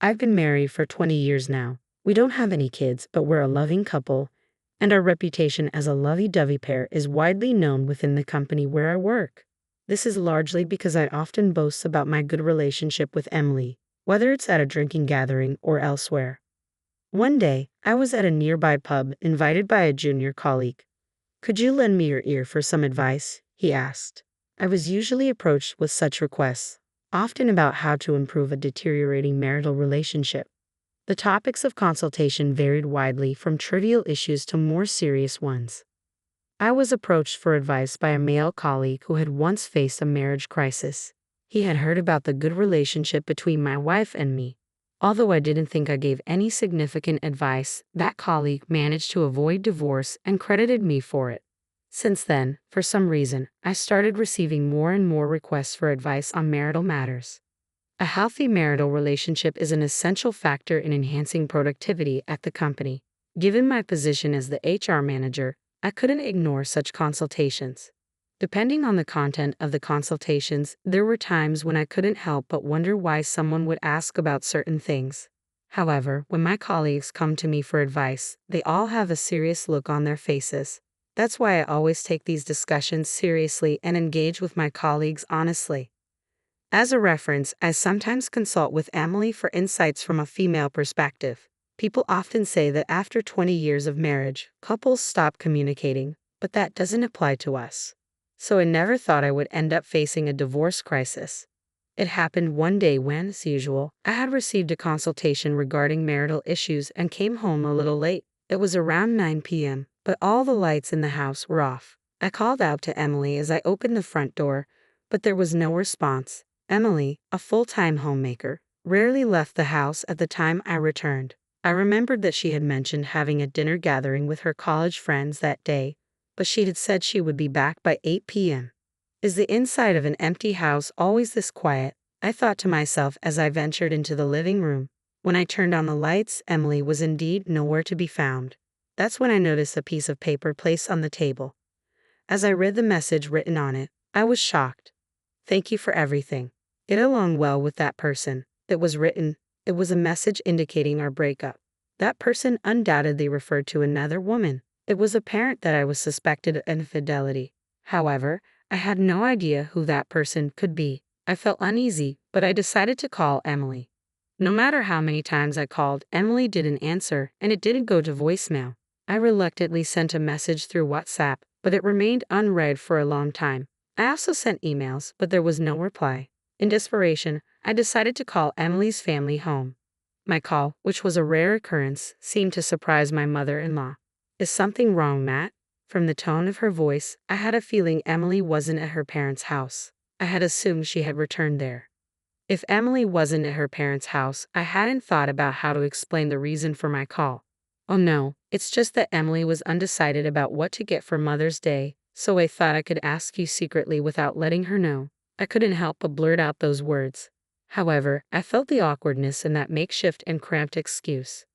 I've been married for 20 years now. We don't have any kids, but we're a loving couple, and our reputation as a lovey-dovey pair is widely known within the company where I work. This is largely because I often boast about my good relationship with Emily, whether it's at a drinking gathering or elsewhere. One day, I was at a nearby pub invited by a junior colleague. "Could you lend me your ear for some advice?" he asked. I was usually approached with such requests, often about how to improve a deteriorating marital relationship. The topics of consultation varied widely from trivial issues to more serious ones. I was approached for advice by a male colleague who had once faced a marriage crisis. He had heard about the good relationship between my wife and me. Although I didn't think I gave any significant advice, that colleague managed to avoid divorce and credited me for it. Since then, for some reason, I started receiving more and more requests for advice on marital matters. A healthy marital relationship is an essential factor in enhancing productivity at the company. Given my position as the HR manager, I couldn't ignore such consultations. Depending on the content of the consultations, there were times when I couldn't help but wonder why someone would ask about certain things. However, when my colleagues come to me for advice, they all have a serious look on their faces. That's why I always take these discussions seriously and engage with my colleagues honestly. As a reference, I sometimes consult with Emily for insights from a female perspective. People often say that after 20 years of marriage, couples stop communicating, but that doesn't apply to us. So I never thought I would end up facing a divorce crisis. It happened one day when, as usual, I had received a consultation regarding marital issues and came home a little late. It was around 9 p.m., but all the lights in the house were off. I called out to Emily as I opened the front door, but there was no response. Emily, a full-time homemaker, rarely left the house at the time I returned. I remembered that she had mentioned having a dinner gathering with her college friends that day, but she had said she would be back by 8 p.m. Is the inside of an empty house always this quiet? I thought to myself as I ventured into the living room. When I turned on the lights, Emily was indeed nowhere to be found. That's when I noticed a piece of paper placed on the table. As I read the message written on it, I was shocked. "Thank you for everything. Get along well with that person." It was written. It was a message indicating our breakup. That person undoubtedly referred to another woman. It was apparent that I was suspected of infidelity. However, I had no idea who that person could be. I felt uneasy, but I decided to call Emily. No matter how many times I called, Emily didn't answer, and it didn't go to voicemail. I reluctantly sent a message through WhatsApp, but it remained unread for a long time. I also sent emails, but there was no reply. In desperation, I decided to call Emily's family home. My call, which was a rare occurrence, seemed to surprise my mother-in-law. "Is something wrong, Matt?" From the tone of her voice, I had a feeling Emily wasn't at her parents' house. I had assumed she had returned there. If Emily wasn't at her parents' house, I hadn't thought about how to explain the reason for my call. "Oh no, it's just that Emily was undecided about what to get for Mother's Day, so I thought I could ask you secretly without letting her know." I couldn't help but blurt out those words. However, I felt the awkwardness in that makeshift and cramped excuse.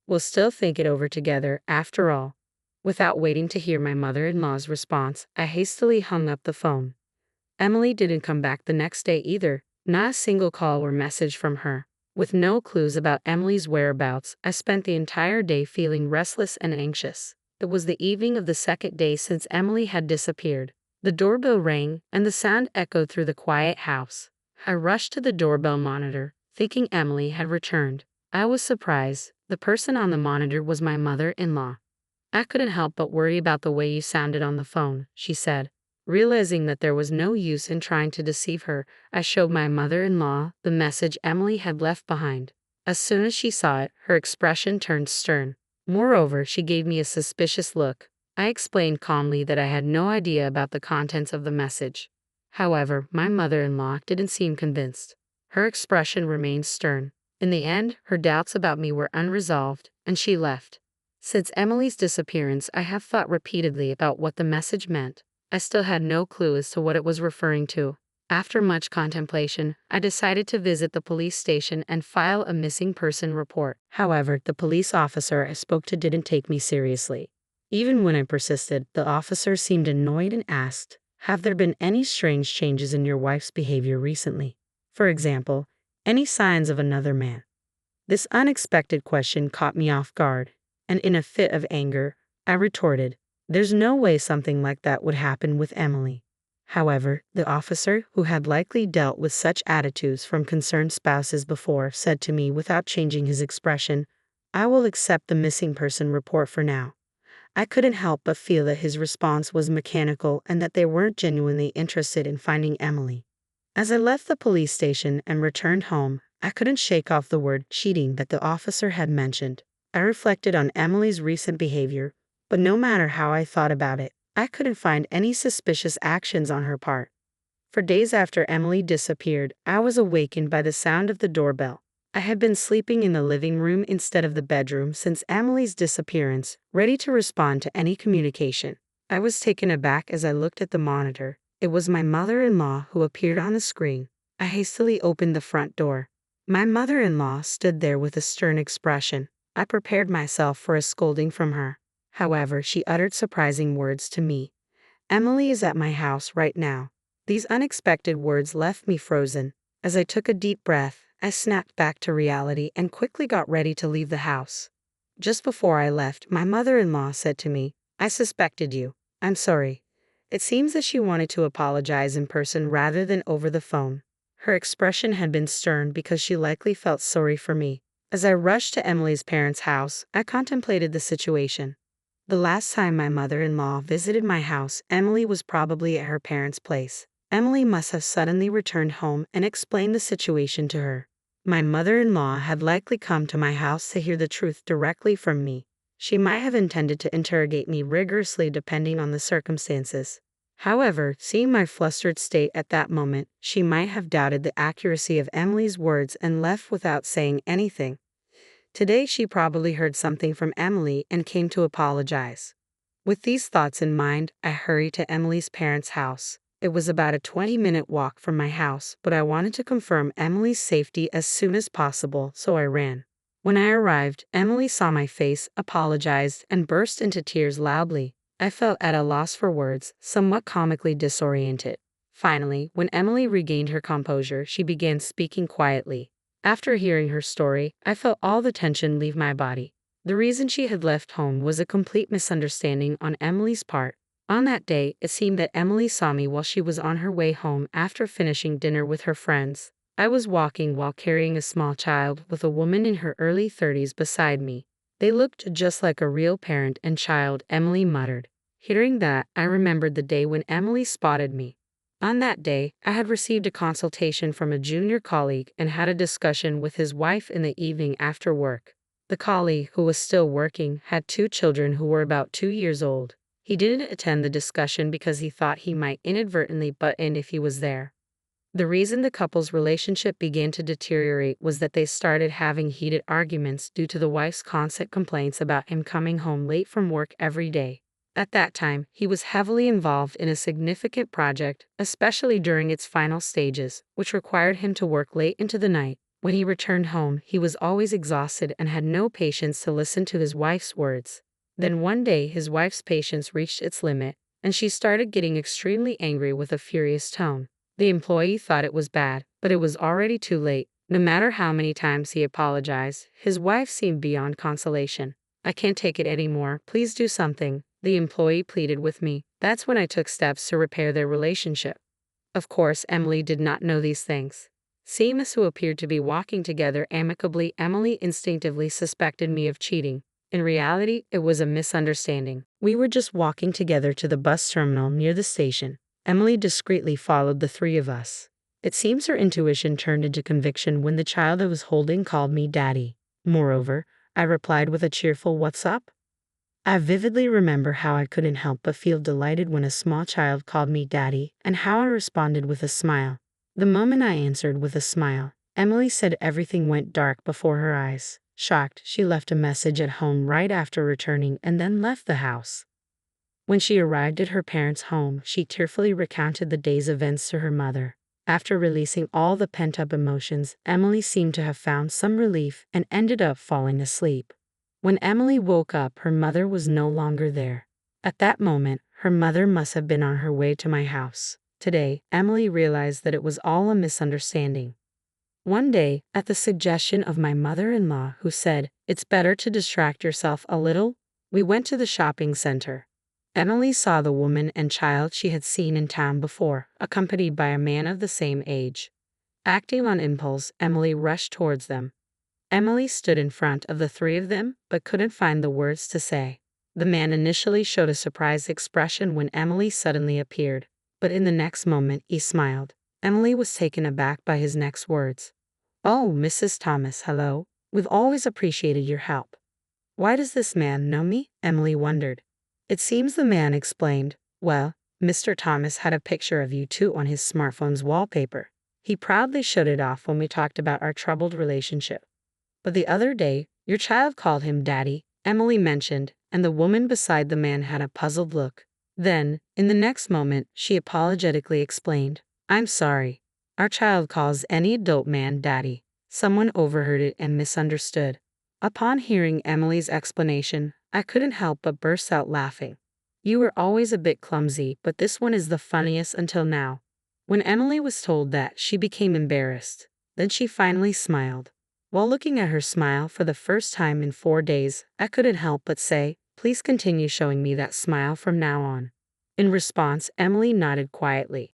"We'll still think it over together, after all." Without waiting to hear my mother-in-law's response, I hastily hung up the phone. Emily didn't come back the next day either, not a single call or message from her. With no clues about Emily's whereabouts, I spent the entire day feeling restless and anxious. It was the evening of the second day since Emily had disappeared. The doorbell rang, and the sound echoed through the quiet house. I rushed to the doorbell monitor, thinking Emily had returned. I was surprised. The person on the monitor was my mother-in-law. "I couldn't help but worry about the way you sounded on the phone," she said. Realizing that there was no use in trying to deceive her, I showed my mother-in-law the message Emily had left behind. As soon as she saw it, her expression turned stern. Moreover, she gave me a suspicious look. I explained calmly that I had no idea about the contents of the message. However, my mother-in-law didn't seem convinced. Her expression remained stern. In the end, her doubts about me were unresolved, and she left. Since Emily's disappearance, I have thought repeatedly about what the message meant. I still had no clue as to what it was referring to. After much contemplation, I decided to visit the police station and file a missing person report. However, the police officer I spoke to didn't take me seriously. Even when I persisted, the officer seemed annoyed and asked, "Have there been any strange changes in your wife's behavior recently? For example, any signs of another man?" This unexpected question caught me off guard, and in a fit of anger, I retorted, "There's no way something like that would happen with Emily." However, the officer, who had likely dealt with such attitudes from concerned spouses before, said to me without changing his expression, "I will accept the missing person report for now." I couldn't help but feel that his response was mechanical and that they weren't genuinely interested in finding Emily. As I left the police station and returned home, I couldn't shake off the word cheating that the officer had mentioned. I reflected on Emily's recent behavior, but no matter how I thought about it, I couldn't find any suspicious actions on her part. For days after Emily disappeared, I was awakened by the sound of the doorbell. I had been sleeping in the living room instead of the bedroom since Emily's disappearance, ready to respond to any communication. I was taken aback as I looked at the monitor. It was my mother-in-law who appeared on the screen. I hastily opened the front door. My mother-in-law stood there with a stern expression. I prepared myself for a scolding from her. However, she uttered surprising words to me. "Emily is at my house right now." These unexpected words left me frozen. As I took a deep breath, I snapped back to reality and quickly got ready to leave the house. Just before I left, my mother-in-law said to me, "I suspected you. I'm sorry." It seems that she wanted to apologize in person rather than over the phone. Her expression had been stern because she likely felt sorry for me. As I rushed to Emily's parents' house, I contemplated the situation. The last time my mother-in-law visited my house, Emily was probably at her parents' place. Emily must have suddenly returned home and explained the situation to her. My mother-in-law had likely come to my house to hear the truth directly from me. She might have intended to interrogate me rigorously depending on the circumstances. However, seeing my flustered state at that moment, she might have doubted the accuracy of Emily's words and left without saying anything. Today she probably heard something from Emily and came to apologize. With these thoughts in mind, I hurried to Emily's parents' house. It was about a 20-minute walk from my house, but I wanted to confirm Emily's safety as soon as possible, so I ran. When I arrived, Emily saw my face, apologized, and burst into tears loudly. I felt at a loss for words, somewhat comically disoriented. Finally, when Emily regained her composure, she began speaking quietly. After hearing her story, I felt all the tension leave my body. The reason she had left home was a complete misunderstanding on Emily's part. On that day, it seemed that Emily saw me while she was on her way home after finishing dinner with her friends. I was walking while carrying a small child with a woman in her early 30s beside me. "They looked just like a real parent and child," Emily muttered. Hearing that, I remembered the day when Emily spotted me. On that day, I had received a consultation from a junior colleague and had a discussion with his wife in the evening after work. The colleague, who was still working, had 2 children who were about 2 years old. He didn't attend the discussion because he thought he might inadvertently butt in if he was there. The reason the couple's relationship began to deteriorate was that they started having heated arguments due to the wife's constant complaints about him coming home late from work every day. At that time, he was heavily involved in a significant project, especially during its final stages, which required him to work late into the night. When he returned home, he was always exhausted and had no patience to listen to his wife's words. Then one day, his wife's patience reached its limit, and she started getting extremely angry with a furious tone. The employee thought it was bad, but it was already too late. No matter how many times he apologized, his wife seemed beyond consolation. "I can't take it anymore. Please do something," the employee pleaded with me. That's when I took steps to repair their relationship. Of course, Emily did not know these things. Seeing us who appeared to be walking together amicably, Emily instinctively suspected me of cheating. In reality, it was a misunderstanding. We were just walking together to the bus terminal near the station. Emily discreetly followed the 3 of us. It seems her intuition turned into conviction when the child I was holding called me Daddy. Moreover, I replied with a cheerful "What's up?" I vividly remember how I couldn't help but feel delighted when a small child called me Daddy, and how I responded with a smile. The moment I answered with a smile, Emily said everything went dark before her eyes. Shocked, she left a message at home right after returning and then left the house. When she arrived at her parents' home, she tearfully recounted the day's events to her mother. After releasing all the pent-up emotions, Emily seemed to have found some relief and ended up falling asleep. When Emily woke up, her mother was no longer there. At that moment, her mother must have been on her way to my house. Today, Emily realized that it was all a misunderstanding. One day, at the suggestion of my mother-in-law, who said, "It's better to distract yourself a little," we went to the shopping center. Emily saw the woman and child she had seen in town before, accompanied by a man of the same age. Acting on impulse, Emily rushed towards them. Emily stood in front of the three of them, but couldn't find the words to say. The man initially showed a surprised expression when Emily suddenly appeared, but in the next moment he smiled. Emily was taken aback by his next words. "Oh, Mrs. Thomas, hello. We've always appreciated your help." "Why does this man know me?" Emily wondered. It seems the man explained. "Well, Mr. Thomas had a picture of you two on his smartphone's wallpaper. He proudly showed it off when we talked about our troubled relationship. But the other day, your child called him Daddy," Emily mentioned, and the woman beside the man had a puzzled look. Then, in the next moment, she apologetically explained, "I'm sorry. Our child calls any adult man Daddy." Someone overheard it and misunderstood. Upon hearing Emily's explanation, I couldn't help but burst out laughing. "You were always a bit clumsy, but this one is the funniest until now." When Emily was told that, she became embarrassed. Then she finally smiled. While looking at her smile for the first time in 4 days, I couldn't help but say, "Please continue showing me that smile from now on." In response, Emily nodded quietly.